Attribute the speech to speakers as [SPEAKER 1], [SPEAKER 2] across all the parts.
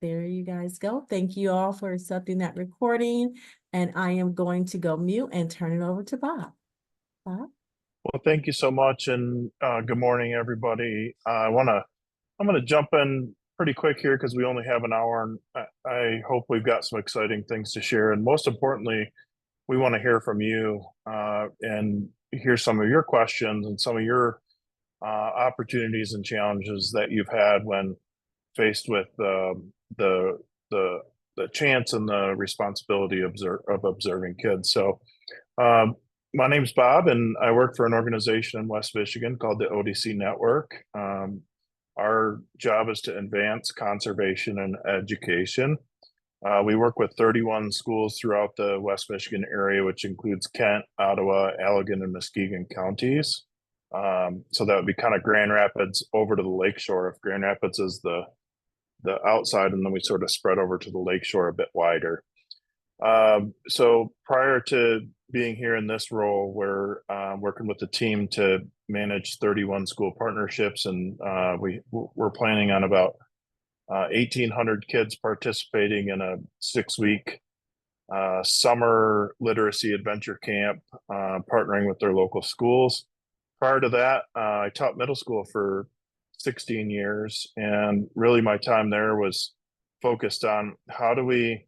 [SPEAKER 1] There you guys go. Thank you all for accepting that recording. And I am going to go mute and turn it over to Bob. Bob?
[SPEAKER 2] Well, thank you so much, and good morning, everybody. I'm gonna jump in pretty quick here because we only have an hour, and I hope we've got some exciting things to share. And most importantly, we want to hear from you and hear some of your questions and some of your opportunities and challenges that you've had when faced with the the the chance and the responsibility of observing kids. So. Um, my name's Bob, and I work for an organization in West Michigan called the ODC Network. Our job is to advance conservation and education. We work with 31 schools throughout the West Michigan area, which includes Kent, Ottawa, Allegan, and Muskegon counties. So that would be kind of Grand Rapids over to the lakeshore. If Grand Rapids is the outside, and then we sort of spread over to the lakeshore a bit wider. So prior to being here in this role, we're working with the team to manage 31 school partnerships, and we're planning on about 1,800 kids participating in a 6-week summer literacy adventure camp, partnering with their local schools. Prior to that, I taught middle school for 16 years, and really my time there was focused on how do we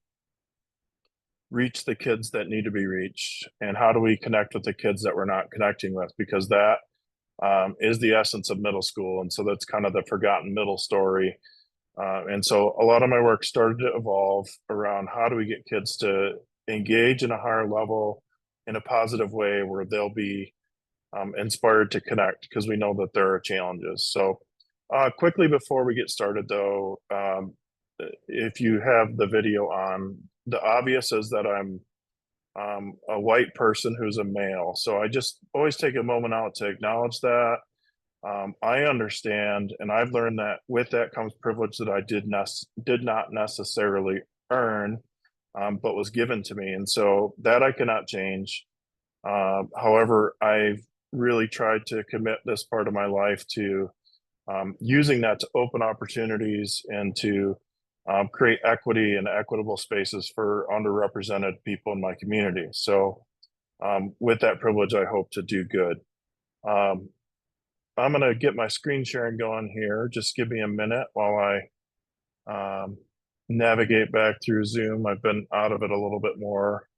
[SPEAKER 2] reach the kids that need to be reached, and how do we connect with the kids that we're not connecting with, because that is the essence of middle school. And so that's kind of the forgotten middle story. And so a lot of my work started to evolve around how do we get kids to engage in a higher level in a positive way where they'll be inspired to connect, because we know that there are challenges. So quickly before we get started though, if you have the video on, the obvious is that I'm a white person who's a male. So I just always take a moment out to acknowledge that. I understand, and I've learned that with that comes privilege that I did not necessarily earn, but was given to me. And so that I cannot change. However, I've really tried to commit this part of my life to using that to open opportunities and to create equity and equitable spaces for underrepresented people in my community. So with that privilege, I hope to do good. I'm going to get my screen sharing going here. Just give me a minute while I navigate back through Zoom. I've been out of it a little bit more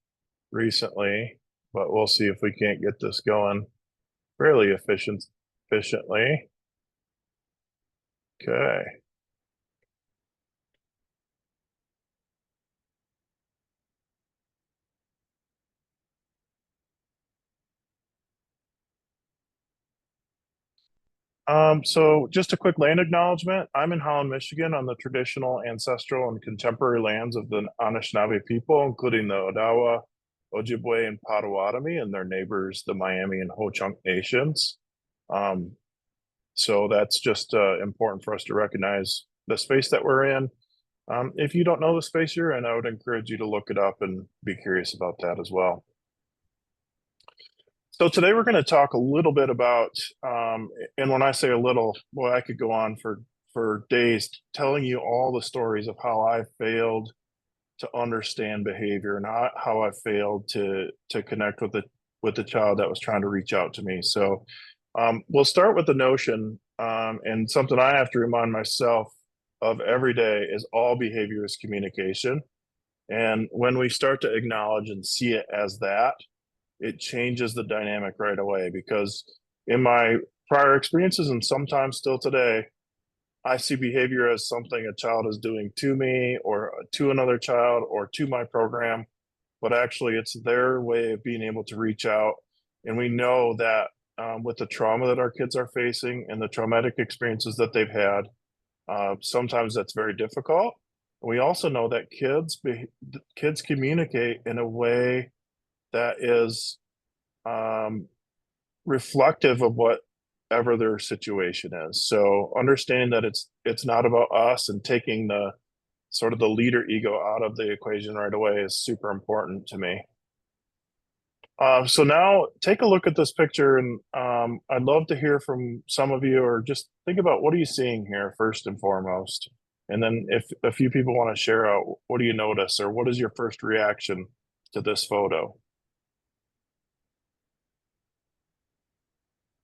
[SPEAKER 2] recently, but we'll see if we can't get this going fairly efficiently. Okay. So just a quick land acknowledgement. I'm in Holland, Michigan, on the traditional, ancestral, and contemporary lands of the Anishinaabe people, including the Odawa, Ojibwe, and Potawatomi, and their neighbors, the Miami and Ho-Chunk nations. Um, so that's just important for us to recognize the space that we're in. If you don't know the space you're in, I would encourage you to look it up and be curious about that as well. So today we're going to talk a little bit about, and when I say a little, well, I could go on for days telling you all the stories of how I failed to understand behavior and how I failed to connect with the child that was trying to reach out to me. So we'll start with the notion, and something I have to remind myself of every day is all behavior is communication. And when we start to acknowledge and see it as that, it changes the dynamic right away. Because in my prior experiences, and sometimes still today, I see behavior as something a child is doing to me or to another child or to my program, but actually it's their way of being able to reach out. And we know that with the trauma that our kids are facing and the traumatic experiences that they've had, sometimes that's very difficult. We also know that kids communicate in a way that is reflective of whatever their situation is. So understanding that it's not about us and taking the sort of the leader ego out of the equation right away is super important to me. So now take a look at this picture, and I'd love to hear from some of you, or just think about what are you seeing here first and foremost. And then if a few people want to share out, what do you notice or what is your first reaction to this photo?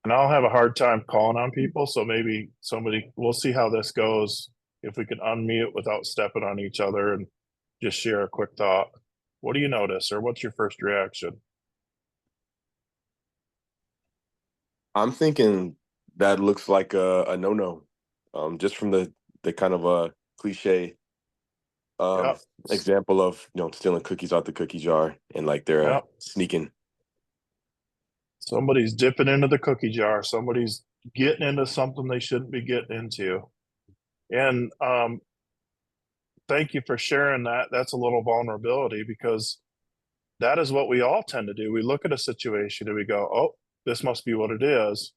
[SPEAKER 2] And I'll have a hard time calling on people, so maybe somebody, we'll see how this goes. If we can unmute without stepping on each other and just share a quick thought. What do you notice or what's your first reaction?
[SPEAKER 3] I'm thinking that looks like a no-no. Just from the kind of a cliche
[SPEAKER 2] Yeah,
[SPEAKER 3] example of stealing cookies out the cookie jar and like they're
[SPEAKER 2] yeah.
[SPEAKER 3] sneaking.
[SPEAKER 2] Somebody's dipping into the cookie jar. Somebody's getting into something they shouldn't be getting into. And thank you for sharing that. That's a little vulnerability because that is what we all tend to do. We look at a situation and we go, oh, this must be what it is,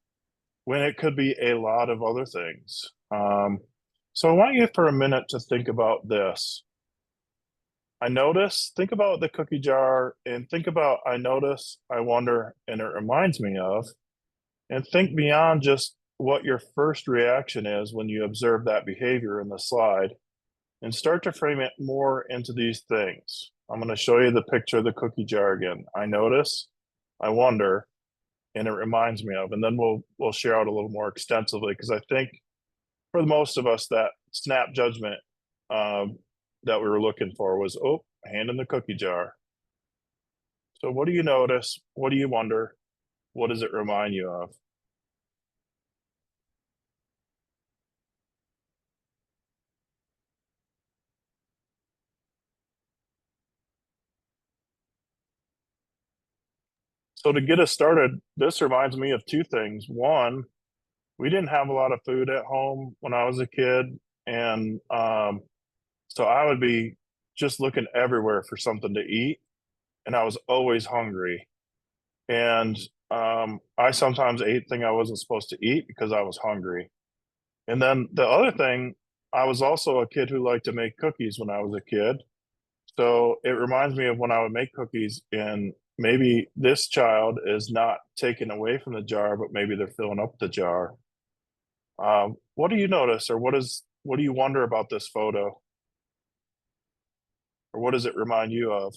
[SPEAKER 2] when it could be a lot of other things. So I want you for a minute to think about this. I notice, think about the cookie jar and think about I notice, I wonder, and it reminds me of, and think beyond just what your first reaction is when you observe that behavior in the slide and start to frame it more into these things. I'm going to show you the picture of the cookie jar again. I notice, I wonder, and it reminds me of, and then we'll share out a little more extensively because I think for most of us that snap judgment that we were looking for was, oh, hand in the cookie jar. So what do you notice? What do you wonder? What does it remind you of? So to get us started, this reminds me of two things. One, we didn't have a lot of food at home when I was a kid, and so I would be just looking everywhere for something to eat, and I was always hungry. And I sometimes ate things I wasn't supposed to eat because I was hungry. And then the other thing, I was also a kid who liked to make cookies when I was a kid. So it reminds me of when I would make cookies, and maybe this child is not taken away from the jar, but maybe they're filling up the jar. What do you notice, or what do you wonder about this photo, or what does it remind you of?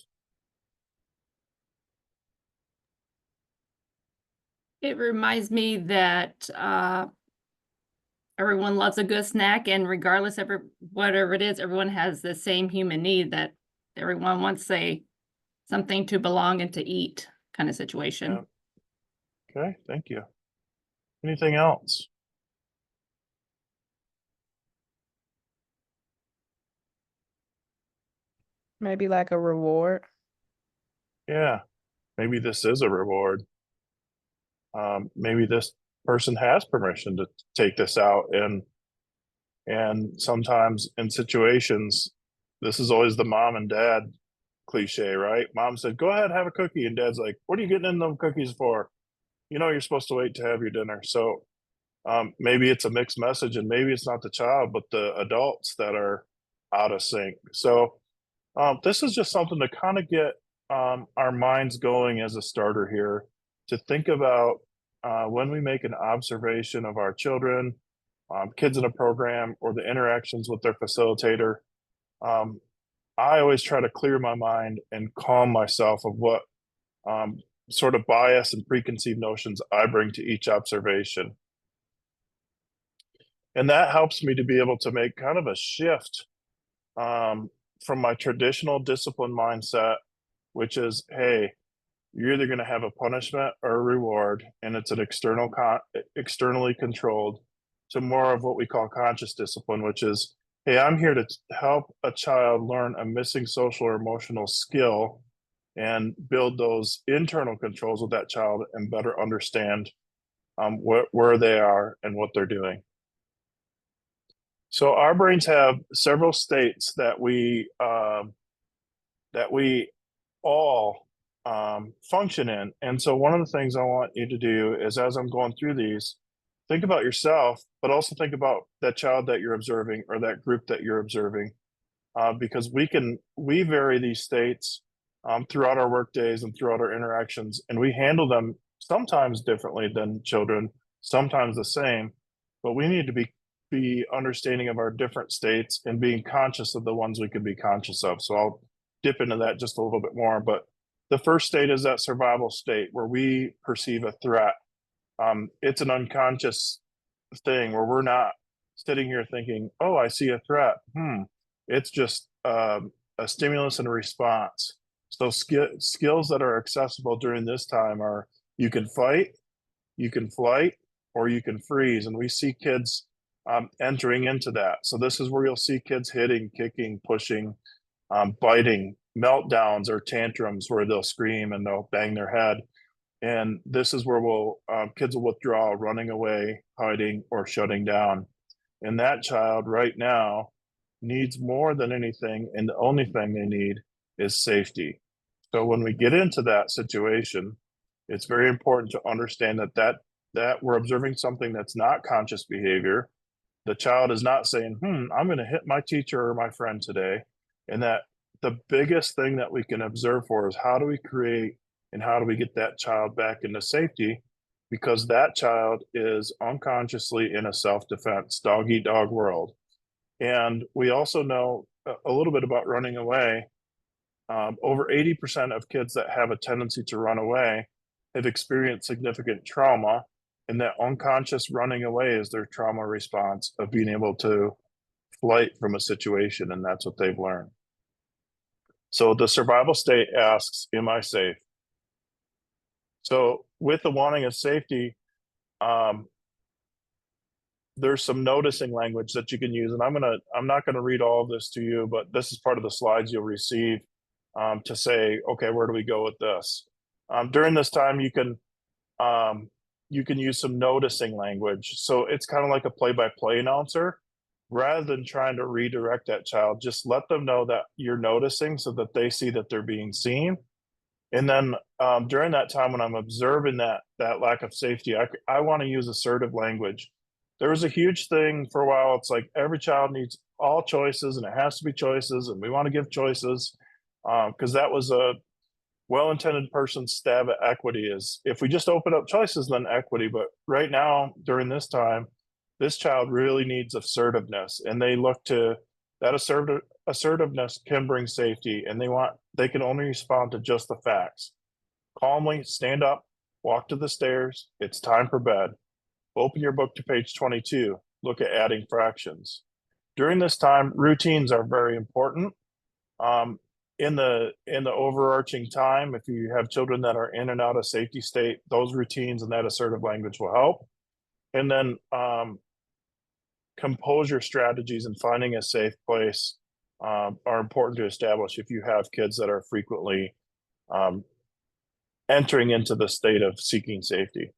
[SPEAKER 4] It reminds me that everyone loves a good snack, and regardless of whatever it is, everyone has the same human need that everyone wants something to belong and to eat kind of
[SPEAKER 2] Yeah.
[SPEAKER 4] situation.
[SPEAKER 2] Okay, thank you. Anything else?
[SPEAKER 5] Maybe like a reward.
[SPEAKER 2] Yeah, maybe this is a reward. Maybe this person has permission to take this out, and sometimes in situations, this is always the mom and dad cliche, right? Mom said, "Go ahead, have a cookie," and dad's like, "What are you getting in them cookies for? You know you're supposed to wait to have your dinner." So maybe it's a mixed message, and maybe it's not the child, but the adults that are out of sync. So this is just something to kind of get our minds going as a starter here to think about when we make an observation of our children, kids in a program, or the interactions with their facilitator. Um, I always try to clear my mind and calm myself of what um, sort of bias and preconceived notions I bring to each observation. And that helps me to be able to make kind of a shift um, from my traditional discipline mindset, which is, hey, you're either going to have a punishment or a reward, and it's an externally controlled, to more of what we call conscious discipline, which is, hey, I'm here to help a child learn a missing social or emotional skill and build those internal controls with that child and better understand where they are and what they're doing. So our brains have several states that we all function in. And so one of the things I want you to do is, as I'm going through these, think about yourself, but also think about that child that you're observing or that group that you're observing, because we vary these states throughout our work days and throughout our interactions, and we handle them sometimes differently than children, sometimes the same, but we need to be be understanding of our different states and being conscious of the ones we can be conscious of. So I'll dip into that just a little bit more. But the first state is that survival state where we perceive a threat. It's an unconscious thing where we're not sitting here thinking, oh, I see a threat. It's just a stimulus and a response. So skills that are accessible during this time are you can fight, you can flight, or you can freeze. And we see kids entering into that. So this is where you'll see kids hitting, kicking, pushing, biting, meltdowns or tantrums where they'll scream and they'll bang their head. And this is where kids will withdraw, running away, hiding, or shutting down. And that child right now needs more than anything, and the only thing they need is safety. So when we get into that situation, it's very important to understand that we're observing something that's not conscious behavior. The child is not saying, I'm going to hit my teacher or my friend today. And that the biggest thing that we can observe for is how do we create and how do we get that child back into safety? Because that child is unconsciously in a self-defense, dog-eat-dog world. And we also know a little bit about running away. Over 80% of kids that have a tendency to run away have experienced significant trauma, and that unconscious running away is their trauma response of being able to flight from a situation, and that's what they've learned. So the survival state asks, am I safe? So with the wanting of safety, there's some noticing language that you can use, and I'm not gonna read all of this to you, but this is part of the slides you'll receive to say, okay, where do we go with this? During this time, you can use some noticing language. So it's kind of like a play-by-play announcer. Rather than trying to redirect that child, just let them know that you're noticing so that they see that they're being seen. And then during that time when I'm observing that lack of safety, I want to use assertive language. There was a huge thing for a while. It's like every child needs all choices and it has to be choices, and we want to give choices because that was a well-intended person's stab at equity is if we just open up choices, then equity. But right now, during this time, this child really needs assertiveness, and they look to that assertiveness can bring safety, and they can only respond to just the facts. Calmly stand up, walk to the stairs. It's time for bed. Open your book to page 22. Look at adding fractions. During this time, routines are very important. In the overarching time, if you have children that are in and out of safety state, those routines and that assertive language will help. And then composure strategies and finding a safe place are important to establish if you have kids that are frequently entering into the state of seeking safety.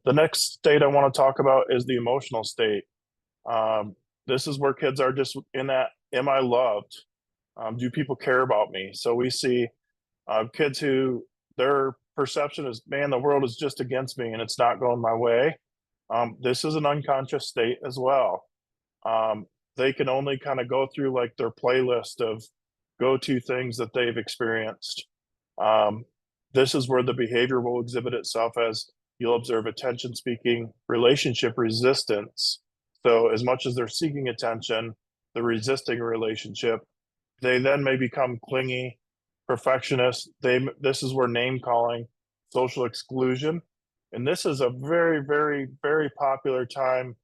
[SPEAKER 2] The next state I want to talk about is the emotional state. This is where kids are just in that, am I loved? Do people care about me? So we see kids who their perception is, man, the world is just against me and it's not going my way. This is an unconscious state as well. They can only kind of go through like their playlist of go-to things that they've experienced. This is where the behavior will exhibit itself as you'll observe attention seeking, relationship resistance. So as much as they're seeking attention, they're resisting a relationship. They then may become clingy, perfectionist. This is where name calling, social exclusion. And this is a very, very, very popular time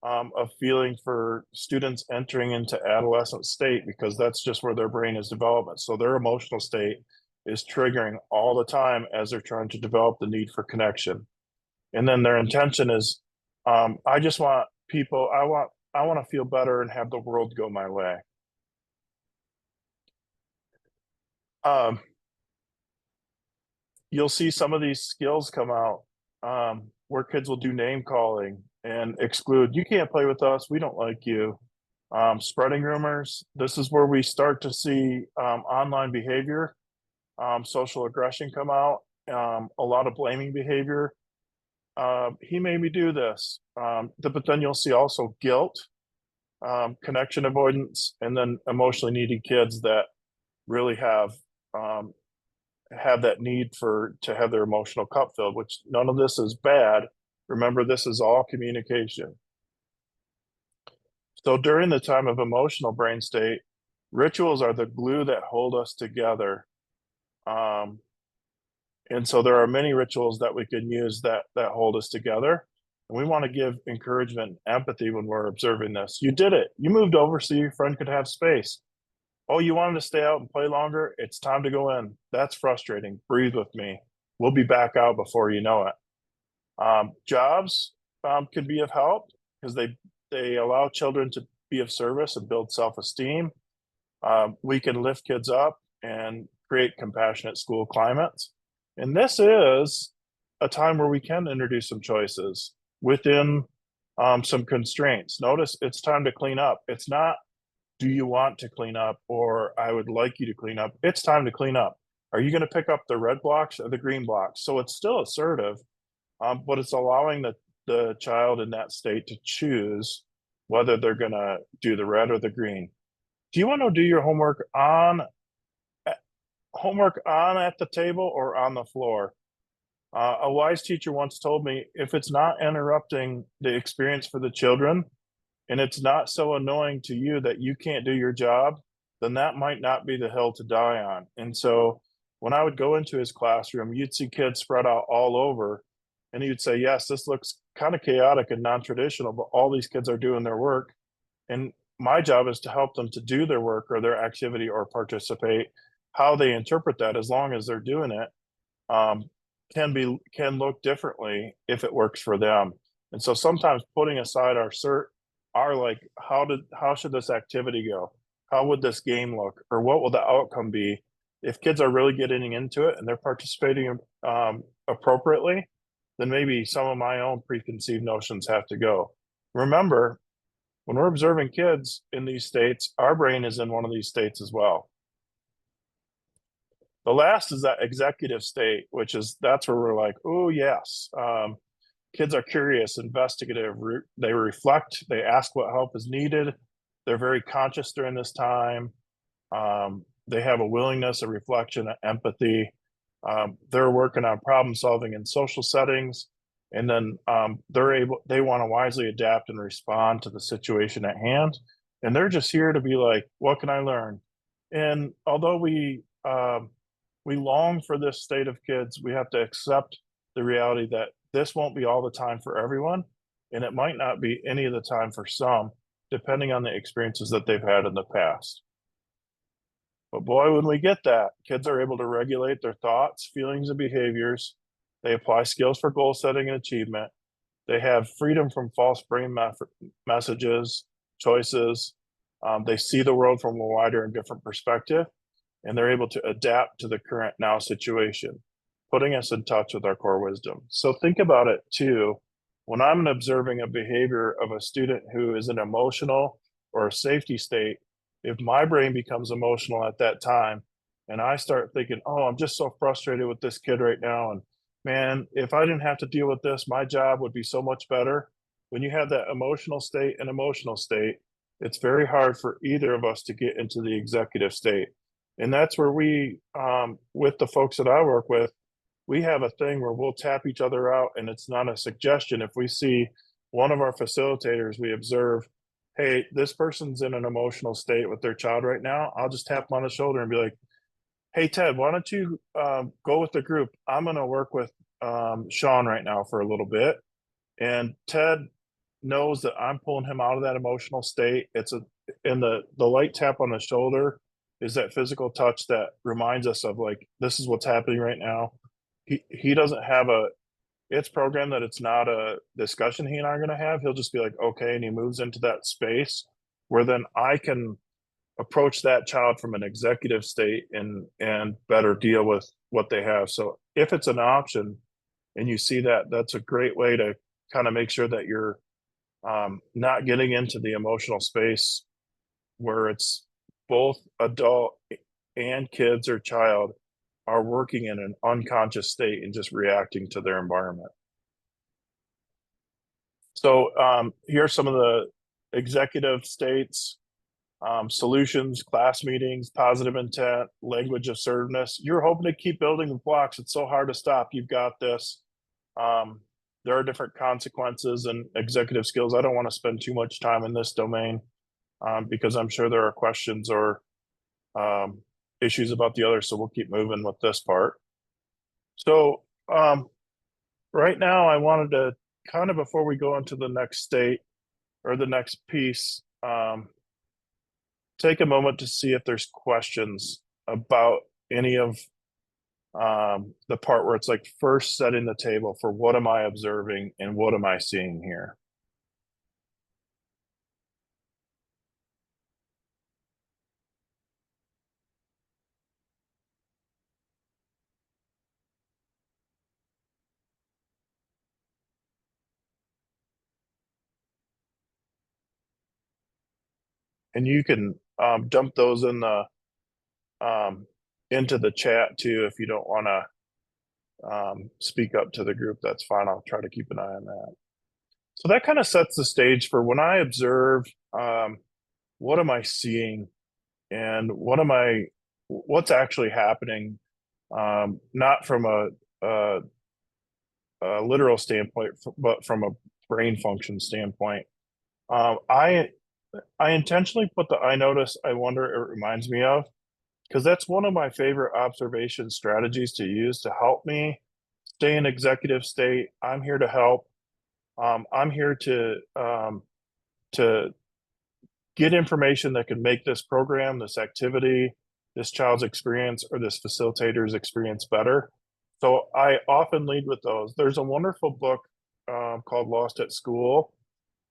[SPEAKER 2] of feeling for students entering into adolescent state, because that's just where their brain is development. So their emotional state is triggering all the time as they're trying to develop the need for connection. And then their intention is, I just want people, I want to feel better and have the world go my way. You'll see some of these skills come out where kids will do name calling and exclude. You can't play with us. We don't like you. Spreading rumors. This is where we start to see online behavior, social aggression come out, a lot of blaming behavior. He made me do this. But then you'll see also guilt, connection avoidance, and then emotionally needy kids that really have that need to have their emotional cup filled, which none of this is bad. Remember, this is all communication. So during the time of emotional brain state, rituals are the glue that hold us together. Um, and so there are many rituals that we can use that hold us together. And we want to give encouragement, empathy when we're observing this. You did it. You moved over so your friend could have space. Oh, you wanted to stay out and play longer? It's time to go in. That's frustrating. Breathe with me. We'll be back out before you know it. Jobs can be of help because they allow children to be of service and build self-esteem. We can lift kids up and create compassionate school climates. And this is a time where we can introduce some choices within some constraints. Notice it's time to clean up. It's not, do you want to clean up or I would like you to clean up. It's time to clean up. Are you going to pick up the red blocks or the green blocks? So it's still assertive, but it's allowing the child in that state to choose whether they're going to do the red or the green. Do you want to do your homework on at the table or on the floor? A wise teacher once told me, if it's not interrupting the experience for the children and it's not so annoying to you that you can't do your job, then that might not be the hill to die on. And so when I would go into his classroom, you'd see kids spread out all over, and he'd say, yes, this looks kind of chaotic and non-traditional, but all these kids are doing their work. And my job is to help them to do their work or their activity or participate. How they interpret that, as long as they're doing it, can look differently if it works for them. And so sometimes putting aside our like, how should this activity go? How would this game look? Or what will the outcome be? If kids are really getting into it and they're participating appropriately, then maybe some of my own preconceived notions have to go. Remember, when we're observing kids in these states, our brain is in one of these states as well. The last is that executive state, that's where we're like, oh yes, kids are curious, investigative, they reflect, they ask what help is needed. They're very conscious during this time. They have a willingness, a reflection, an empathy. They're working on problem solving in social settings. And then they want to wisely adapt and respond to the situation at hand. And they're just here to be like, what can I learn? And although we long for this state of kids, we have to accept the reality that this won't be all the time for everyone. And it might not be any of the time for some, depending on the experiences that they've had in the past. But boy, when we get that, kids are able to regulate their thoughts, feelings, and behaviors. They apply skills for goal setting and achievement. They have freedom from false brain messages, choices. They see the world from a wider and different perspective, and they're able to adapt to the current now situation, putting us in touch with our core wisdom. So think about it too. When I'm observing a behavior of a student who is in emotional or a safety state, if my brain becomes emotional at that time and I start thinking, oh, I'm just so frustrated with this kid right now, and man, if I didn't have to deal with this, my job would be so much better. When you have that emotional state and emotional state, it's very hard for either of us to get into the executive state. And that's where we, with the folks that I work with, we have a thing where we'll tap each other out, and it's not a suggestion. If we see one of our facilitators, we observe, hey, this person's in an emotional state with their child right now, I'll just tap them on the shoulder and be like, hey, Ted, why don't you go with the group? I'm going to work with Sean right now for a little bit. And Ted knows that I'm pulling him out of that emotional state. And the light tap on the shoulder is that physical touch that reminds us of like, this is what's happening right now. He doesn't have it's programmed that it's not a discussion he and I are going to have. He'll just be like, okay. And he moves into that space where then I can approach that child from an executive state and better deal with what they have. So if it's an option and you see that, that's a great way to kind of make sure that you're not getting into the emotional space where it's both adult and kids or child are working in an unconscious state and just reacting to their environment. So here are some of the executive states: solutions, class meetings, positive intent, language assertiveness. You're hoping to keep building the blocks. It's so hard to stop. You've got this. there are different consequences and executive skills. I don't want to spend too much time in this domain because I'm sure there are questions or issues about the others. So we'll keep moving with this part. So right now I wanted to kind of, before we go into the next state or the next piece, take a moment to see if there's questions about any of the part where it's like first setting the table for what am I observing and what am I seeing here. And you can dump those in the into the chat too if you don't want to speak up to the group. That's fine. I'll try to keep an eye on that. So that kind of sets the stage for when I observe what am I seeing and what's actually happening, not from a literal standpoint, but from a brain function standpoint. I intentionally put the I notice, I wonder, it reminds me of, because that's one of my favorite observation strategies to use to help me stay in executive state. I'm here to help. I'm here to get information that can make this program, this activity, this child's experience, or this facilitator's experience better. So I often lead with those. There's a wonderful book called Lost at School,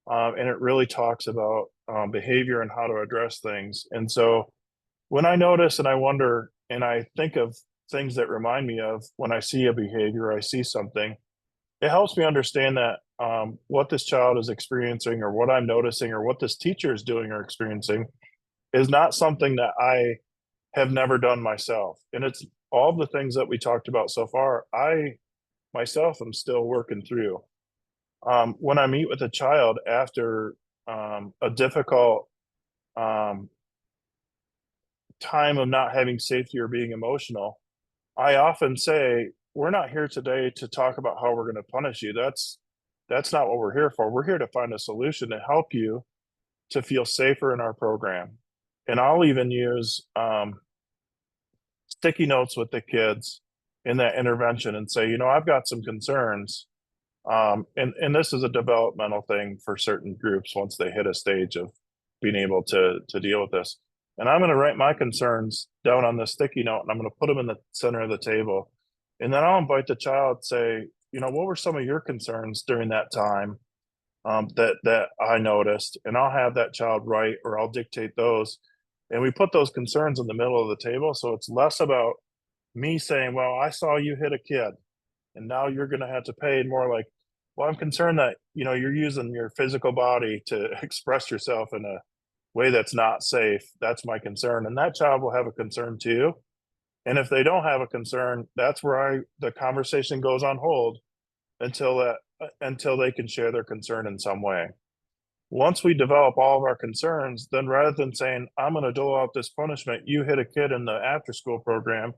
[SPEAKER 2] and it really talks about behavior and how to address things. And so when I notice and I wonder and I think of things that remind me of when I see a behavior, I see something, it helps me understand that what this child is experiencing or what I'm noticing or what this teacher is doing or experiencing is not something that I have never done myself. And it's all the things that we talked about so far, I myself am still working through. When I meet with a child after a difficult time of not having safety or being emotional, I often say, we're not here today to talk about how we're going to punish you. That's not what we're here for. We're here to find a solution to help you to feel safer in our program. And I'll even use sticky notes with the kids in that intervention and say, I've got some concerns. And this is a developmental thing for certain groups once they hit a stage of being able to deal with this. And I'm going to write my concerns down on this sticky note and I'm going to put them in the center of the table. And then I'll invite the child, say, what were some of your concerns during that time that I noticed? And I'll have that child write or I'll dictate those. And we put those concerns in the middle of the table. So it's less about me saying, well, I saw you hit a kid and now you're going to have to pay, and more like, well, I'm concerned that, you're using your physical body to express yourself in a way that's not safe. That's my concern. And that child will have a concern too. And if they don't have a concern, that's where the conversation goes on hold until they can share their concern in some way. Once we develop all of our concerns, then rather than saying, I'm going to dole out this punishment, you hit a kid in the after school program,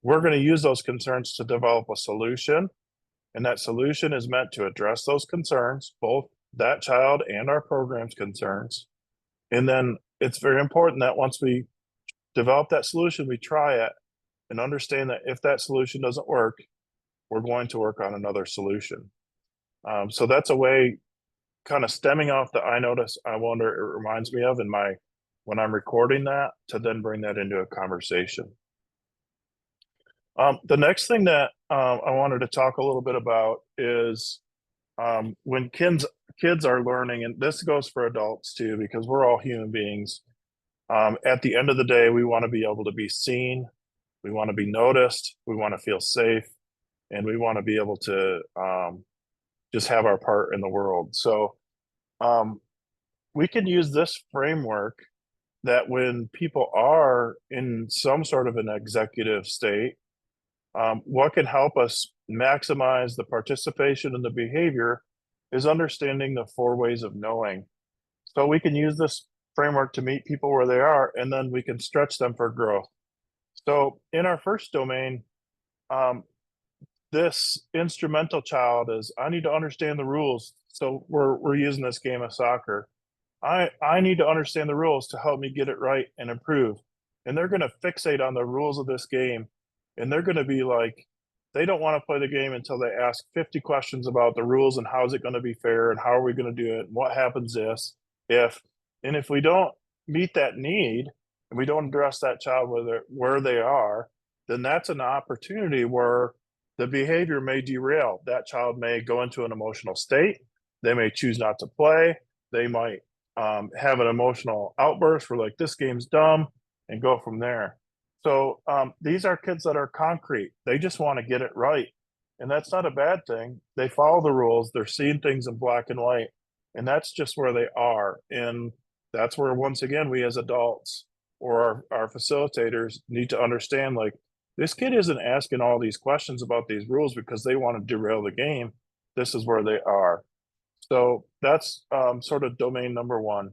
[SPEAKER 2] we're going to use those concerns to develop a solution. And that solution is meant to address those concerns, both that child and our program's concerns. And then it's very important that once we develop that solution, we try it and understand that if that solution doesn't work, we're going to work on another solution. So that's a way, kind of stemming off the I notice, I wonder, it reminds me of when I'm recording that, to then bring that into a conversation. The next thing that I wanted to talk a little bit about is when kids are learning, and this goes for adults too, because we're all human beings. At the end of the day, we want to be able to be seen, we want to be noticed, we want to feel safe, and we want to be able to just have our part in the world. So we can use this framework that when people are in some sort of an executive state, what can help us maximize the participation and the behavior is understanding the 4 ways of knowing. So we can use this framework to meet people where they are, and then we can stretch them for growth. So in our first domain, this instrumental child is, I need to understand the rules. So we're using this game of soccer. I need to understand the rules to help me get it right and improve. And they're going to fixate on the rules of this game. And they're going to be like, they don't want to play the game until they ask 50 questions about the rules and how is it going to be fair and how are we going to do it? And what happens if we don't meet that need and we don't address that child where they are, then that's an opportunity where the behavior may derail. That child may go into an emotional state. They may choose not to play. They might have an emotional outburst where like this game's dumb and go from there. So these are kids that are concrete. They just want to get it right. And that's not a bad thing. They follow the rules. They're seeing things in black and white. And that's just where they are. And that's where, once again, we as adults or our facilitators need to understand, like, this kid isn't asking all these questions about these rules because they want to derail the game. This is where they are. So that's sort of domain number one.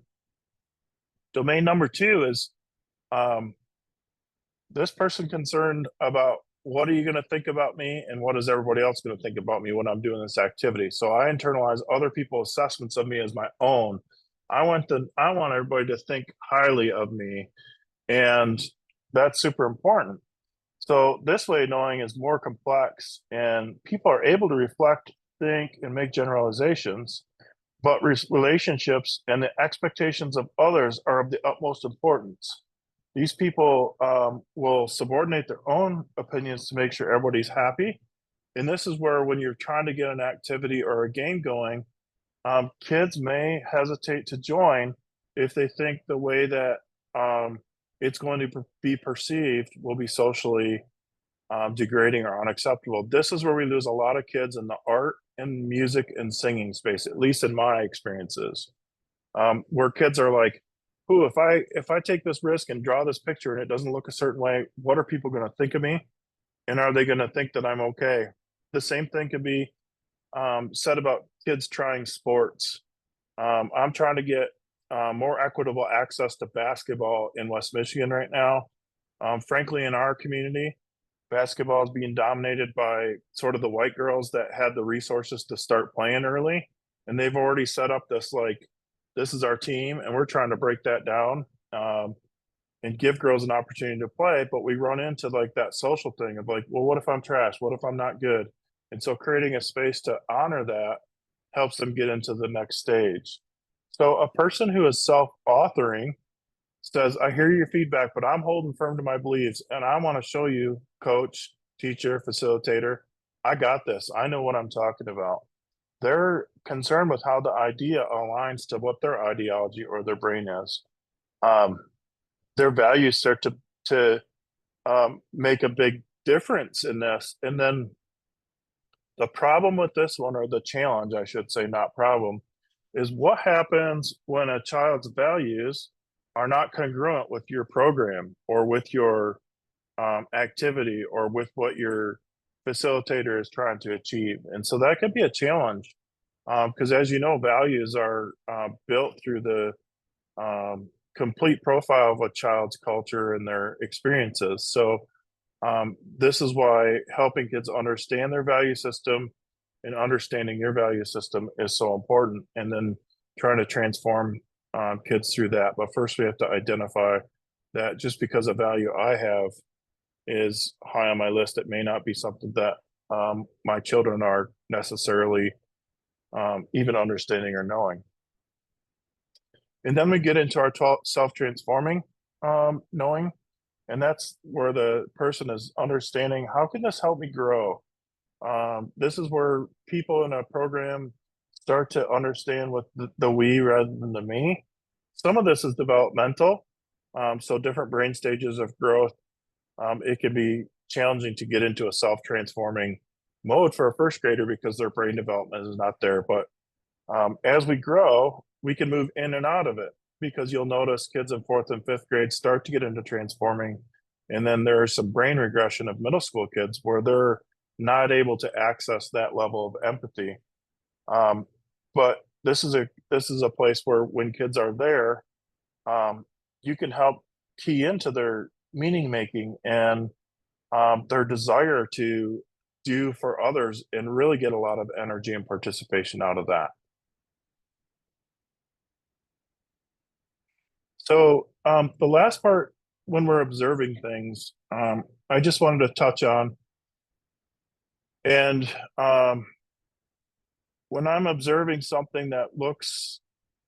[SPEAKER 2] Domain number two is this person concerned about what are you going to think about me and what is everybody else going to think about me when I'm doing this activity. So I internalize other people's assessments of me as my own. I want everybody to think highly of me, and that's super important. So this way, knowing is more complex, and people are able to reflect, think, and make generalizations. But relationships and the expectations of others are of the utmost importance. These people will subordinate their own opinions to make sure everybody's happy. And this is where, when you're trying to get an activity or a game going, kids may hesitate to join if they think the way that it's going to be perceived will be socially degrading or unacceptable. This is where we lose a lot of kids in the art and music and singing space, at least in my experiences, where kids are like, "Ooh, if I take this risk and draw this picture and it doesn't look a certain way, what are people going to think of me? And are they going to think that I'm okay?" The same thing could be said about kids trying sports. I'm trying to get more equitable access to basketball in West Michigan right now. Frankly, in our community, basketball is being dominated by sort of the white girls that had the resources to start playing early. And they've already set up this, like, this is our team, and we're trying to break that down and give girls an opportunity to play. But we run into like that social thing of like, well, what if I'm trash? What if I'm not good? And so creating a space to honor that helps them get into the next stage. So a person who is self-authoring says, I hear your feedback, but I'm holding firm to my beliefs. And I want to show you, coach, teacher, facilitator, I got this. I know what I'm talking about. They're concerned with how the idea aligns to what their ideology or their brain is. Their values start to make a big difference in this. And then the problem with this one, or the challenge, I should say, not problem, is what happens when a child's values are not congruent with your program or with your activity or with what your facilitator is trying to achieve. And so that could be a challenge because, as you know, values are built through the complete profile of a child's culture and their experiences. So this is why helping kids understand their value system and understanding your value system is so important, and then trying to transform kids through that. But first we have to identify that just because a value I have is high on my list, it may not be something that my children are necessarily even understanding or knowing. And then we get into our self-transforming knowing. And that's where the person is understanding, how can this help me grow? This is where people in a program start to understand with the we rather than the me. Some of this is developmental. So different brain stages of growth. It can be challenging to get into a self-transforming mode for a first grader because their brain development is not there. But as we grow, we can move in and out of it, because you'll notice kids in 4th and 5th grade start to get into transforming. And then there's some brain regression of middle school kids where they're not able to access that level of empathy. But this is a place where, when kids are there, you can help key into their meaning making and their desire to do for others and really get a lot of energy and participation out of that. So the last part, when we're observing things, I just wanted to touch on, and when I'm observing something that looks,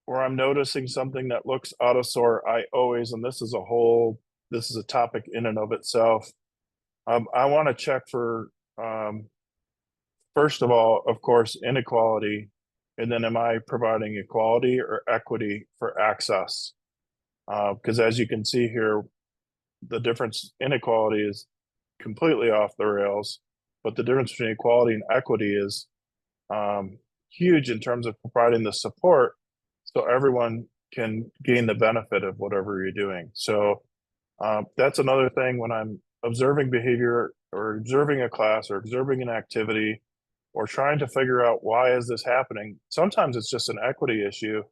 [SPEAKER 2] or I'm noticing something that looks out of sort, I always, and this is a topic in and of itself, I want to check for, first of all, of course, inequality, and then am I providing equality or equity for access? Because as you can see here, the difference, inequality is completely off the rails, but the difference between equality and equity is huge in terms of providing the support so everyone can gain the benefit of whatever you're doing. So that's another thing when I'm observing behavior or observing a class or observing an activity or trying to figure out why is this happening. Sometimes it's just an equity issue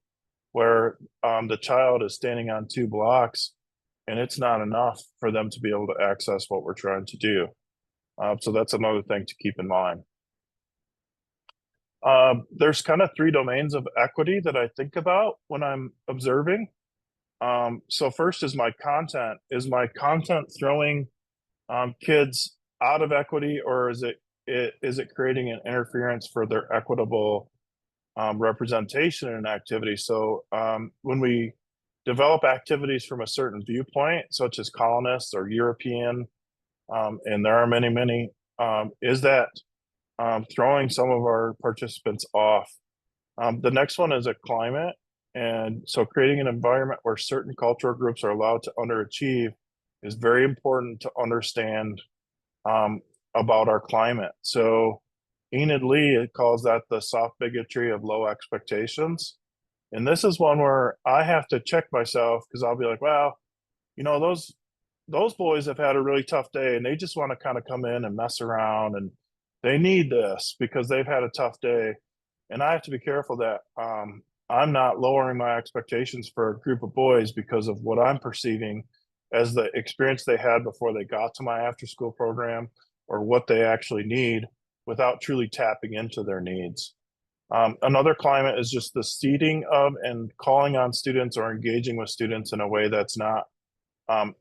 [SPEAKER 2] where the child is standing on 2 blocks and it's not enough for them to be able to access what we're trying to do. So that's another thing to keep in mind. There's kind of 3 domains of equity that I think about when I'm observing. So first is my content. Is my content throwing kids out of equity, or is it creating an interference for their equitable representation in an activity? So when we develop activities from a certain viewpoint, such as colonists or European, and there are many, many, is that throwing some of our participants off? The next one is a climate. And so creating an environment where certain cultural groups are allowed to underachieve is very important to understand about our climate. So Enid Lee calls that the soft bigotry of low expectations. And this is one where I have to check myself because I'll be like, well, you know, those boys have had a really tough day and they just want to kind of come in and mess around and they need this because they've had a tough day. And I have to be careful that I'm not lowering my expectations for a group of boys because of what I'm perceiving as the experience they had before they got to my after school program or what they actually need without truly tapping into their needs. Another climate is just the seeding of and calling on students or engaging with students in a way that's not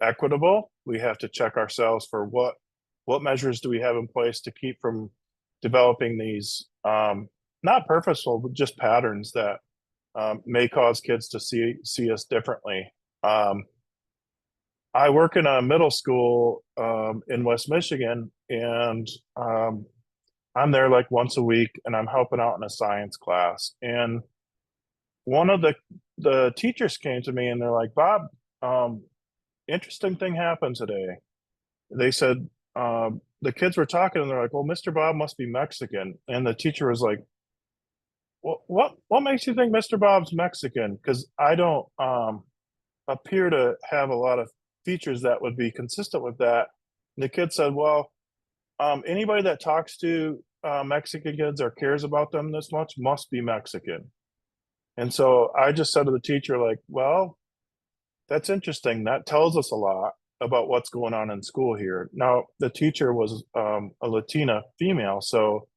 [SPEAKER 2] equitable. We have to check ourselves for what measures do we have in place to keep from developing these not purposeful, but just patterns that may cause kids to see us differently. I work in a middle school in West Michigan, and I'm there like once a week, and I'm helping out in a science class. And one of the teachers came to me, and they're like, "Bob, interesting thing happened today." They said the kids were talking, and they're like, "Well, Mr. Bob must be Mexican," and the teacher was like, "Well, what makes you think Mr. Bob's Mexican? Because I don't appear to have a lot of features that would be consistent with that." And the kid said, "Well, anybody that talks to Mexican kids or cares about them this much must be Mexican." And so I just said to the teacher, like, "Well, that's interesting. That tells us a lot about what's going on in school here." Now, the teacher was a Latina female, so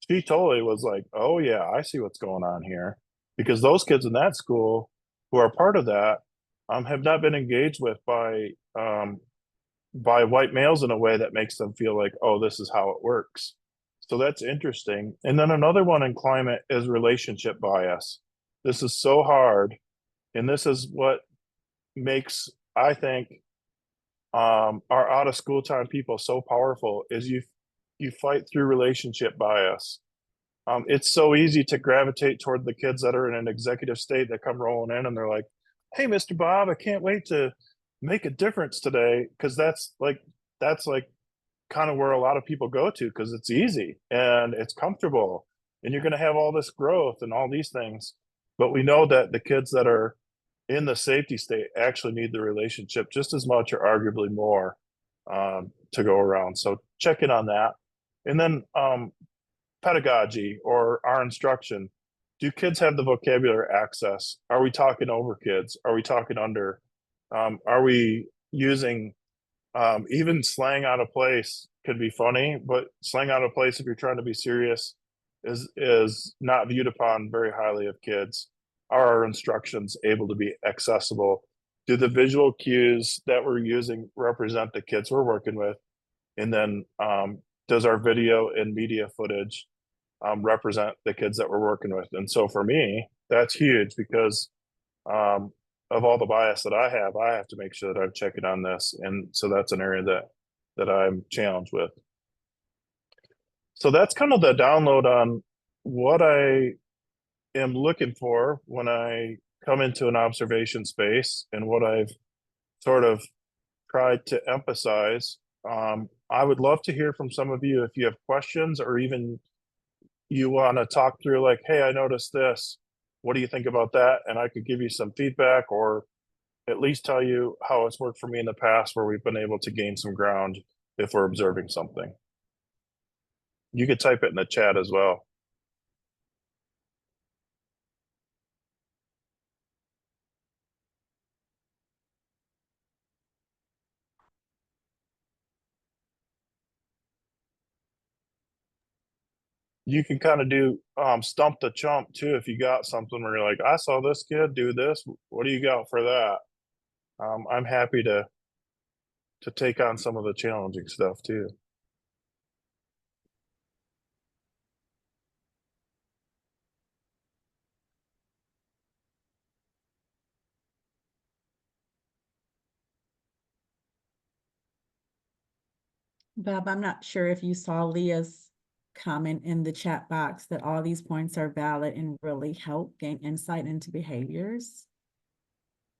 [SPEAKER 2] she totally was like, "Oh yeah, I see what's going on here," because those kids in that school who are part of that have not been engaged with by white males in a way that makes them feel like, oh, this is how it works. So that's interesting. And then another one in climate is relationship bias. This is so hard, and this is what makes, I think, our out of school time people so powerful is you fight through relationship bias. It's so easy to gravitate toward the kids that are in an executive state that come rolling in and they're like, "Hey, Mr. Bob, I can't wait to make a difference today," because that's like kind of where a lot of people go to because it's easy and it's comfortable and you're going to have all this growth and all these things. But we know that the kids that are in the safety state actually need the relationship just as much or arguably more to go around. So check in on that. And then pedagogy or our instruction. Do kids have the vocabulary access? Are we talking over kids? Are we talking under? Are we using even slang out of place could be funny, but slang out of place if you're trying to be serious is not viewed upon very highly of kids. Are our instructions able to be accessible? Do the visual cues that we're using represent the kids we're working with? And then does our video and media footage represent the kids that we're working with? And so for me, that's huge because of all the bias that I have to make sure that I'm checking on this. And so that's an area that I'm challenged with. So that's kind of the download on what I am looking for when I come into an observation space and what I've sort of tried to emphasize. I would love to hear from some of you if you have questions or even you want to talk through like, hey, I noticed this. What do you think about that? And I could give you some feedback or at least tell you how it's worked for me in the past where we've been able to gain some ground if we're observing something. You could type it in the chat as well. You can kind of do stump the chump too if you got something where you're like, I saw this kid do this. What do you got for that? I'm happy to take on some of the challenging stuff too.
[SPEAKER 1] Bob, I'm not sure if you saw Leah's comment in the chat box that all these points are valid and really help gain insight into behaviors.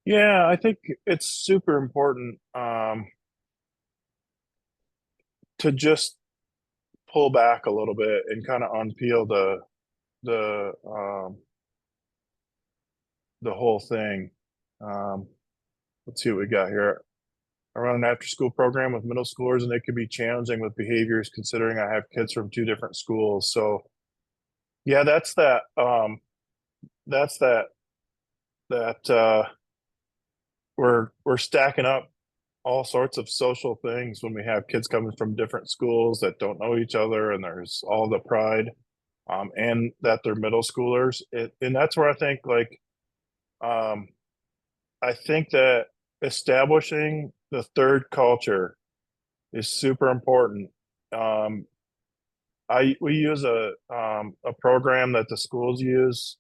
[SPEAKER 2] Yeah, I think it's super important to just pull back a little bit and kind of unpeel the whole thing. Let's see what we got here. I run an after-school program with middle schoolers, and it can be challenging with behaviors considering I have kids from 2 different schools. So, yeah, that's that. We're stacking up all sorts of social things when we have kids coming from different schools that don't know each other, and there's all the pride, and that they're middle schoolers. And that's where I think like, I think that establishing the third culture is super important. We use a program that the schools use,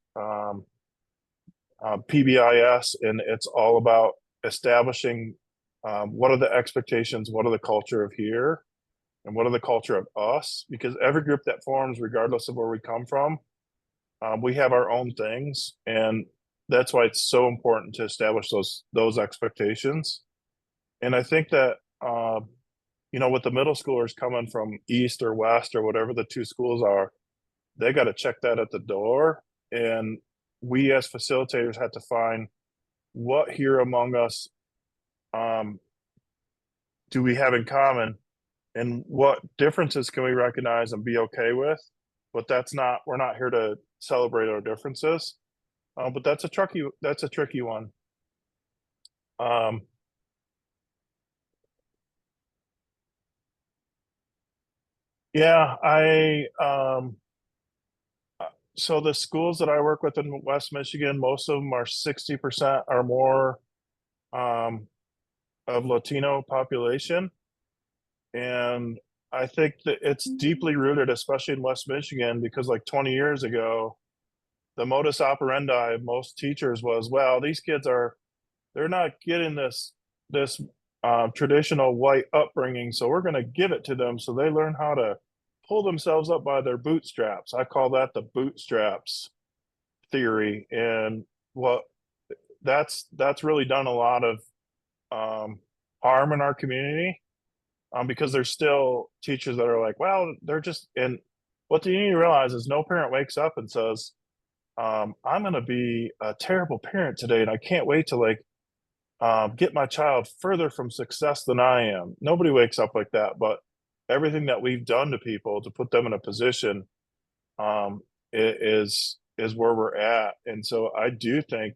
[SPEAKER 2] PBIS, and it's all about establishing what are the expectations, what are the culture of here, and what are the culture of us. Because every group that forms, regardless of where we come from, we have our own things, and that's why it's so important to establish those expectations. And I think that with the middle schoolers coming from east or west or whatever the 2 schools are, they got to check that at the door. And we as facilitators have to find what here among us do we have in common and what differences can we recognize and be okay with. But we're not here to celebrate our differences. But that's a tricky one. Yeah, so the schools that I work with in West Michigan, most of them are 60% or more of Latino population. And I think that it's deeply rooted, especially in West Michigan, because like 20 years ago, the modus operandi of most teachers was, well, these kids they're not getting this traditional white upbringing, so we're going to give it to them so they learn how to pull themselves up by their bootstraps. I call that the bootstraps theory. And what that's really done a lot of harm in our community, because there's still teachers that are like, well, they're just, and what you need to realize is no parent wakes up and says, I'm going to be a terrible parent today, and I can't wait to like get my child further from success than I am. Nobody wakes up like that, but everything that we've done to people to put them in a position is where we're at. And so I do think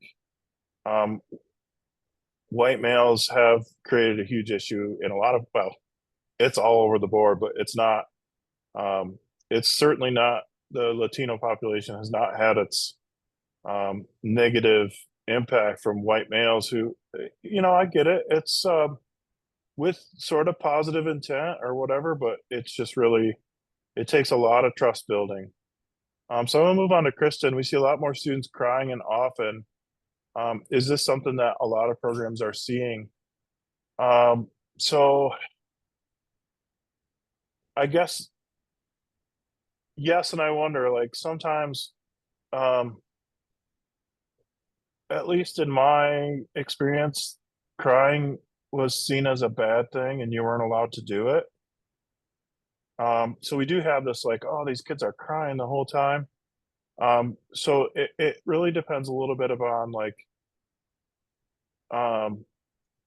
[SPEAKER 2] white males have created a huge issue in a lot of, well, it's all over the board, but it's not, it's certainly not, the Latino population has not had its negative impact from white males who, I get it. It's with sort of positive intent or whatever, but it's just really, it takes a lot of trust building. So I'm gonna move on to Kristen. We see a lot more students crying and often. Is this something that a lot of programs are seeing? So I guess yes, and I wonder, like sometimes, um, at least in my experience, crying was seen as a bad thing and you weren't allowed to do it. So we do have this like, oh, these kids are crying the whole time. So it really depends a little bit upon like, um,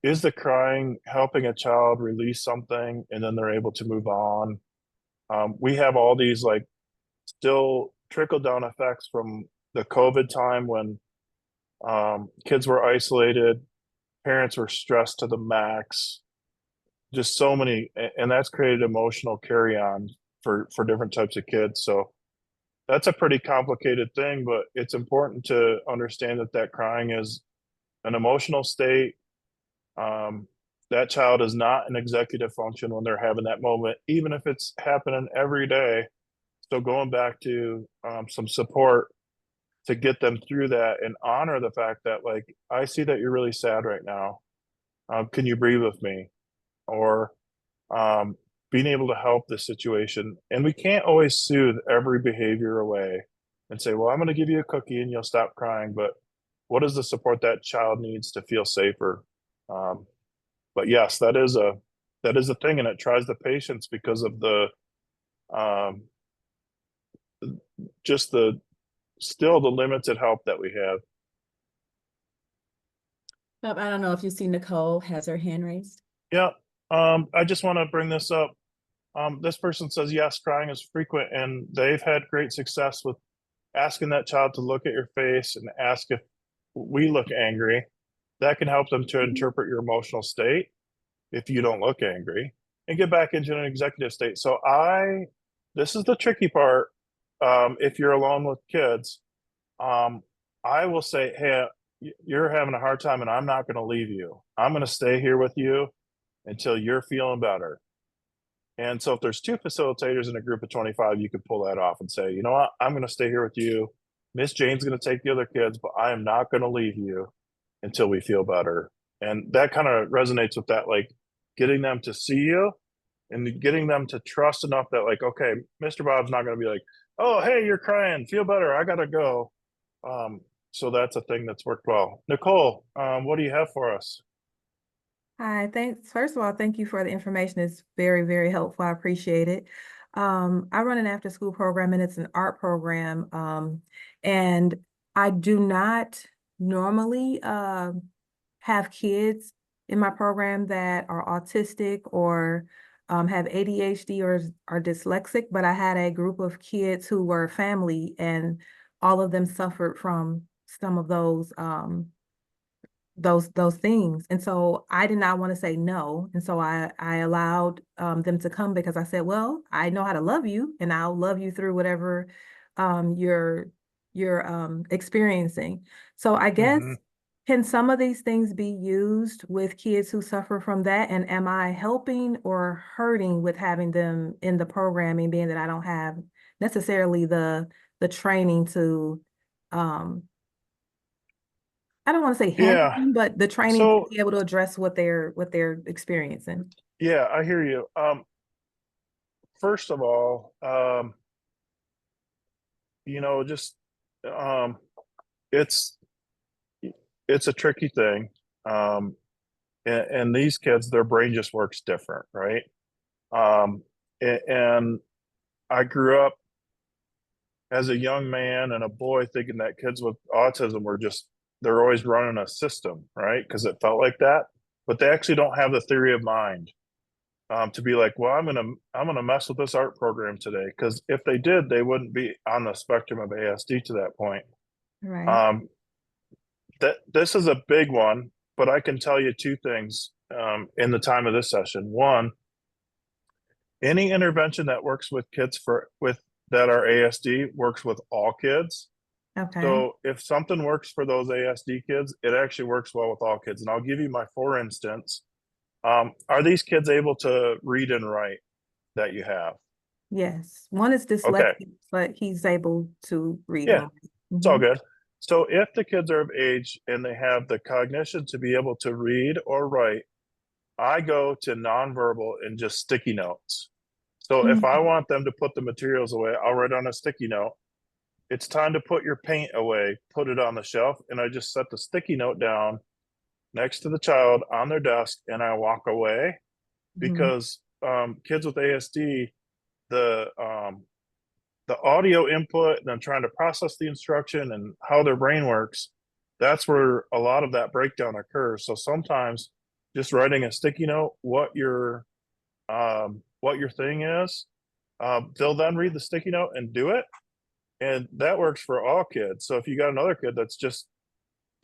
[SPEAKER 2] is the crying helping a child release something and then they're able to move on? We have all these like still trickle down effects from the COVID time when kids were isolated, parents were stressed to the max, just so many, and that's created emotional carry on for different types of kids. So that's a pretty complicated thing, but it's important to understand that that crying is an emotional state. Um, that child is not an executive function when they're having that moment, even if it's happening every day. So going back to some support to get them through that and honor the fact that like I see that you're really sad right now. Can you breathe with me? Or um, being able to help the situation. And we can't always soothe every behavior away and say, well, I'm going to give you a cookie and you'll stop crying. But what is the support that child needs to feel safer? Um, but yes, that is a thing, and it tries the patience because of the um, just the still the limited help that we have.
[SPEAKER 1] Bob, I don't know if you see Nicole has her hand raised.
[SPEAKER 2] Yeah, I just want to bring this up. This person says yes, crying is frequent, and they've had great success with asking that child to look at your face and ask if we look angry. That can help them to interpret your emotional state if you don't look angry and get back into an executive state. So this is the tricky part. If you're alone with kids, I will say, hey, you're having a hard time and I'm not going to leave you. I'm going to stay here with you until you're feeling better. And so if there's two facilitators in a group of 25, you could pull that off and say, you know what, I'm going to stay here with you. Miss Jane's going to take the other kids, but I am not going to leave you until we feel better. And that kind of resonates with that, like getting them to see you and getting them to trust enough that like, okay, Mr. Bob's not going to be like, oh, hey, you're crying, feel better, I got to go. So that's a thing that's worked well. Nicole, what do you have for us?
[SPEAKER 5] Hi, thanks. First of all, thank you for the information. It's very, very helpful. I appreciate it. I run an after-school program and it's an art program. And I do not normally have kids in my program that are autistic or have ADHD or are dyslexic, but I had a group of kids who were family and all of them suffered from some of those things. And so I did not want to say no. And so I allowed them to come because I said, well, I know how to love you and I'll love you through whatever you're experiencing. So I guess
[SPEAKER 2] Mhm.
[SPEAKER 5] can some of these things be used with kids who suffer from that? And am I helping or hurting with having them in the programming, being that I don't have necessarily the training to I don't want to say handle
[SPEAKER 2] Yeah.
[SPEAKER 5] them, but the training to
[SPEAKER 2] So
[SPEAKER 5] be able to address what they're experiencing.
[SPEAKER 2] yeah, I hear you. First of all, just um, it's it's a tricky thing. Um, and these kids, their brain just works different, right? And I grew up as a young man and a boy thinking that kids with autism were just they're always running a system, right? Because it felt like that, but they actually don't have the theory of mind to be like, well, I'm gonna mess with this art program today. Because if they did, they wouldn't be on the spectrum of ASD to that point.
[SPEAKER 5] Right.
[SPEAKER 2] Um, that this is a big one, but I can tell you two things in the time of this session. One, Any intervention that works with kids that are ASD works with all kids.
[SPEAKER 5] Okay.
[SPEAKER 2] So if something works for those ASD kids, it actually works well with all kids. And I'll give you my for instance. Are these kids able to read and write that you have?
[SPEAKER 5] Yes. One is
[SPEAKER 2] Okay.
[SPEAKER 5] dyslexic, but he's able to read
[SPEAKER 2] Yeah,
[SPEAKER 5] and
[SPEAKER 2] it's all
[SPEAKER 5] write.
[SPEAKER 2] good. So if the kids are of age and they have the cognition to be able to read or write, I go to nonverbal and just sticky notes. So if I
[SPEAKER 5] Mhm.
[SPEAKER 2] want them to put the materials away, I'll write on a sticky note, it's time to put your paint away, put it on the shelf. And I just set the sticky note down next to the child on their desk and I walk away
[SPEAKER 5] Mhm.
[SPEAKER 2] because kids with ASD, the the audio input and then trying to process the instruction and how their brain works, that's where a lot of that breakdown occurs. So sometimes just writing a sticky note what your thing is, they'll then read the sticky note and do it, and that works for all kids. So if you got another kid that's just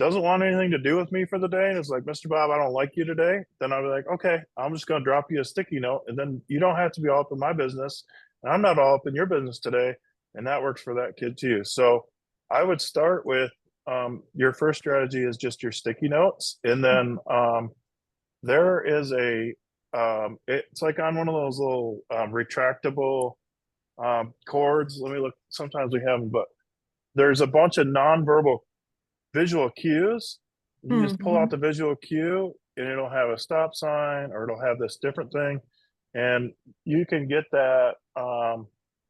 [SPEAKER 2] doesn't want anything to do with me for the day and it's like, Mr. Bob, I don't like you today, then I'll be like, okay, I'm just going to drop you a sticky note and then you don't have to be all up in my business. And I'm not all up in your business today. And that works for that kid too. So I would start with your first strategy is just your sticky notes. And then there is it's like on one of those little retractable cords. Let me look. Sometimes we have them, but there's a bunch of nonverbal visual cues. You just pull out
[SPEAKER 5] Mhm.
[SPEAKER 2] the visual cue and it'll have a stop sign or it'll have this different thing. And you can get that.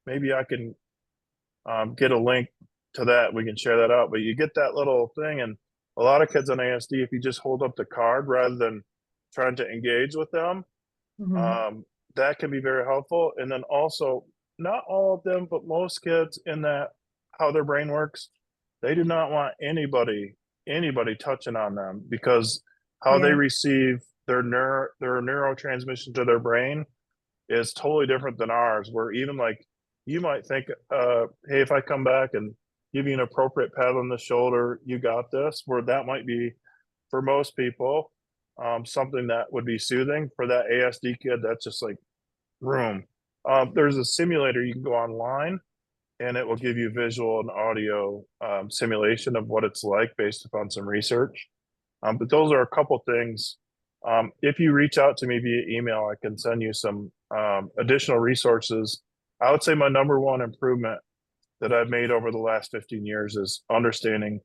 [SPEAKER 2] Maybe I can get a link to that. We can share that out. But you get that little thing. And a lot of kids on ASD, if you just hold up the card rather than trying to engage with them,
[SPEAKER 5] Mhm.
[SPEAKER 2] um, that can be very helpful. And then also, not all of them, but most kids in that how their brain works, they do not want anybody touching on them because how they
[SPEAKER 5] Yeah.
[SPEAKER 2] receive their neurotransmission to their brain is totally different than ours. Where even like you might think, hey, if I come back and give you an appropriate pat on the shoulder, you got this. Where that might be for most people, something that would be soothing. For that ASD kid, that's just like room. There's a simulator you can go online and it will give you visual and audio simulation of what it's like based upon some research. But those are a couple things. If you reach out to me via email, I can send you some additional resources. I would say my number one improvement that I've made over the last 15 years is understanding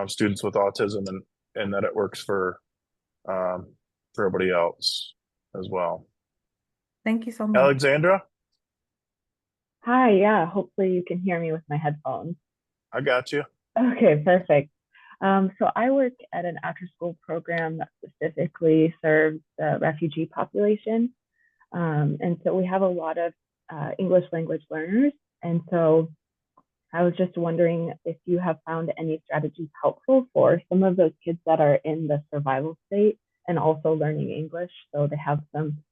[SPEAKER 2] students with autism and that it works um, for everybody else as well.
[SPEAKER 5] Thank you so much.
[SPEAKER 2] Alexandra,
[SPEAKER 6] Hi, yeah, hopefully you can hear me with my headphones.
[SPEAKER 2] I got you.
[SPEAKER 6] Okay, perfect. So I work at an after-school program that specifically serves the refugee population. And so we have a lot of English language learners. And so I was just wondering if you have found any strategies helpful for some of those kids that are in the survival state and also learning English. So they have some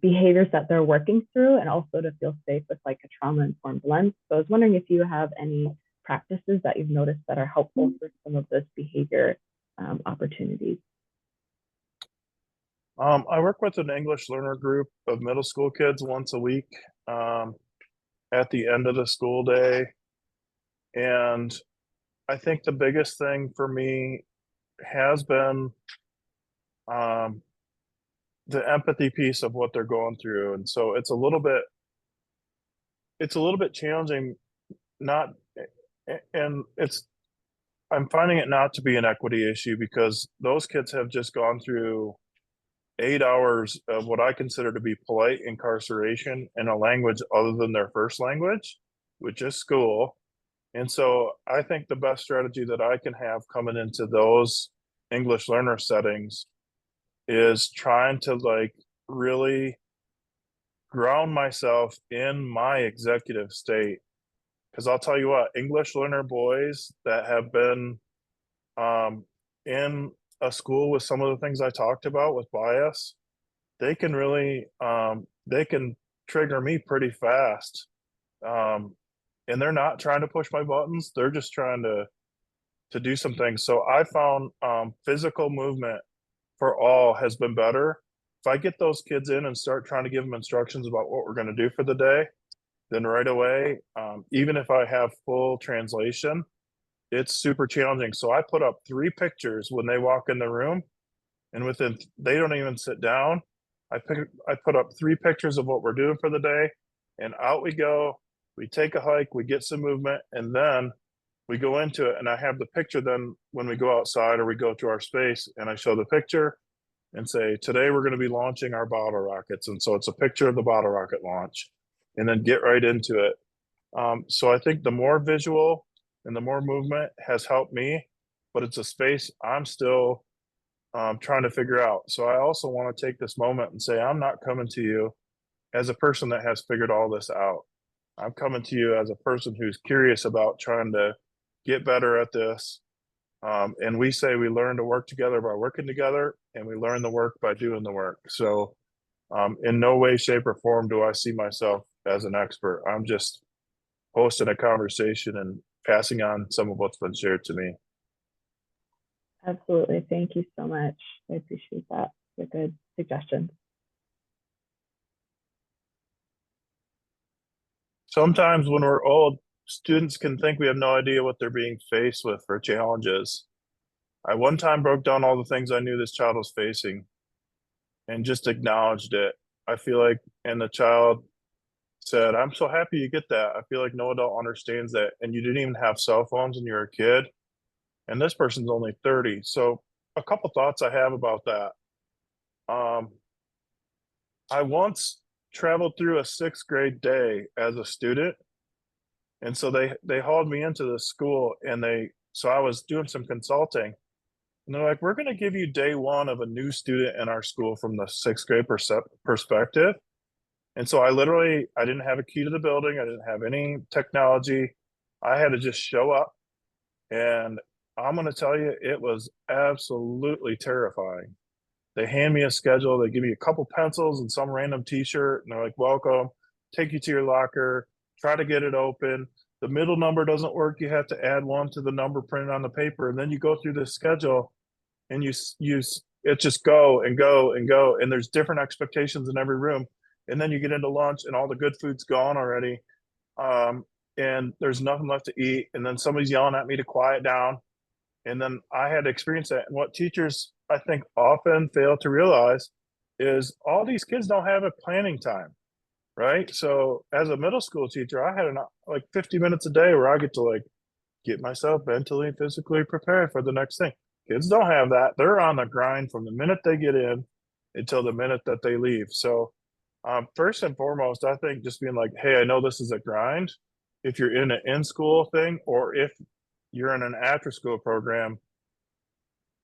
[SPEAKER 6] behaviors that they're working through and also to feel safe with like a trauma-informed lens. So I was wondering if you have any practices that you've noticed that are helpful for some of those behavior opportunities.
[SPEAKER 2] I work with an English learner group of middle school kids once a week at the end of the school day. And I think the biggest thing for me has been um, the empathy piece of what they're going through. And so it's a little bit challenging, not, and I'm finding it not to be an equity issue because those kids have just gone through 8 hours of what I consider to be polite incarceration in a language other than their first language, which is school. And so I think the best strategy that I can have coming into those English learner settings is trying to like really ground myself in my executive state. Because I'll tell you what, English learner boys that have been um, in a school with some of the things I talked about with bias, they can really they can trigger me pretty fast. And they're not trying to push my buttons; they're just trying to do some things. So I found physical movement for all has been better. if I get those kids in and start trying to give them instructions about what we're going to do for the day, then right away, even if I have full translation, it's super challenging. So I put up 3 pictures when they walk in the room, and they don't even sit down. I put up 3 pictures of what we're doing for the day, and out we go. We take a hike, we get some movement, and then we go into it. And I have the picture then when we go outside or we go to our space, and I show the picture and say, today we're going to be launching our bottle rockets. And so it's a picture of the bottle rocket launch, and then get right into it. So I think the more visual and the more movement has helped me, but it's a space I'm still trying to figure out. So I also want to take this moment and say, I'm not coming to you as a person that has figured all this out. I'm coming to you as a person who's curious about trying to get better at this. And we say we learn to work together by working together, and we learn the work by doing the work. So in no way, shape, or form do I see myself as an expert. I'm just hosting a conversation and passing on some of what's been shared to me.
[SPEAKER 6] Absolutely. Thank you so much. I appreciate that. They're good suggestions.
[SPEAKER 2] Sometimes when we're old, students can think we have no idea what they're being faced with for challenges. I one time broke down all the things I knew this child was facing and just acknowledged it. I feel like, and the child said, I'm so happy you get that. I feel like no adult understands that. And you didn't even have cell phones when you were a kid. And this person's only 30. So a couple thoughts I have about that. I once traveled through a 6th grade day as a student. And so they hauled me into the school, and so I was doing some consulting, and they're like, we're going to give you day 1 of a new student in our school from the 6th grade perspective. And so I didn't have a key to the building. I didn't have any technology. I had to just show up. And I'm going to tell you, it was absolutely terrifying. They hand me a schedule. They give me a couple pencils and some random t-shirt. And they're like, welcome, take you to your locker, try to get it open. The middle number doesn't work. You have to add 1 to the number printed on the paper. And then you go through this schedule, and it just go and go and go. And there's different expectations in every room. And then you get into lunch, and all the good food's gone already. And there's nothing left to eat. And then somebody's yelling at me to quiet down. And then I had to experience that. And what teachers, I think, often fail to realize is all these kids don't have a planning time, right? So as a middle school teacher, I had like 50 minutes a day where I get to like get myself mentally and physically prepared for the next thing. Kids don't have that. They're on the grind from the minute they get in until the minute that they leave. So first and foremost, I think just being like, hey, I know this is a grind. If you're in an in-school thing, or if you're in an after-school program,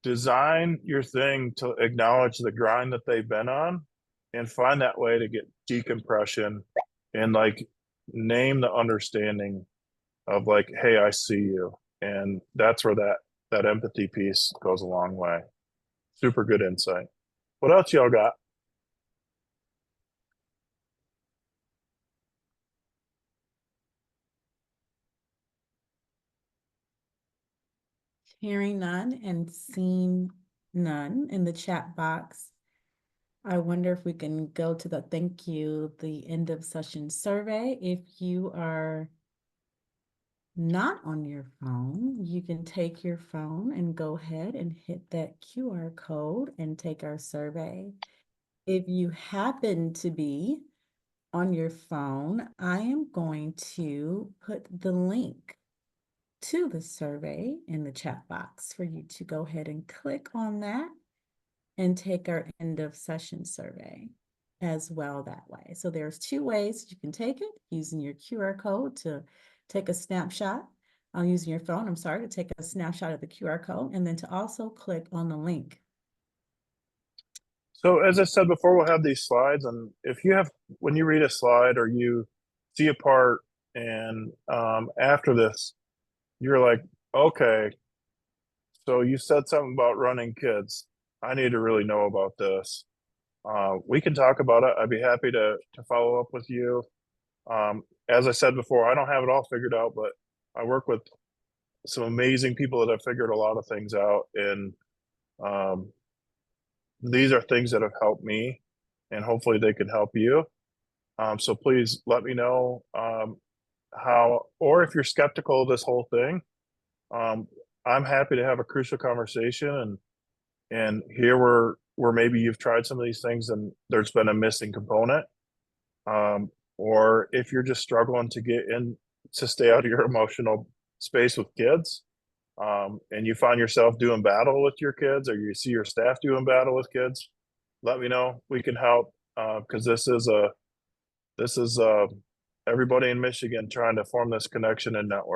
[SPEAKER 2] design your thing to acknowledge the grind that they've been on, and find that way to get decompression and like name the understanding of like, hey, I see you. And that's where that empathy piece goes a long way. Super good insight. What else y'all got?
[SPEAKER 1] Hearing none and seeing none in the chat box, I wonder if we can go to the thank you, the end of session survey. If you are not on your phone, you can take your phone and go ahead and hit that QR code and take our survey. If you happen to be on your phone, I am going to put the link to the survey in the chat box for you to go ahead and click on that and take our end of session survey as well that way. So there's 2 ways you can take it: using your QR code to take a snapshot, using your phone, to take a snapshot of the QR code, and then to also click on the link.
[SPEAKER 2] So as I said before, we'll have these slides, and when you read a slide or you see a part, and after this, you're like, okay, so you said something about running kids. I need to really know about this. We can talk about it. I'd be happy to follow up with you. As I said before, I don't have it all figured out, but I work with some amazing people that have figured a lot of things out. And these are things that have helped me. and hopefully they can help you. So please let me know how, or if you're skeptical of this whole thing, I'm happy to have a crucial conversation and hear where maybe you've tried some of these things and there's been a missing component. Or if you're just struggling to get in to stay out of your emotional space with kids, and you find yourself doing battle with your kids, or you see your staff doing battle with kids, let me know. We can help, because this is everybody in Michigan trying to form this connection and network.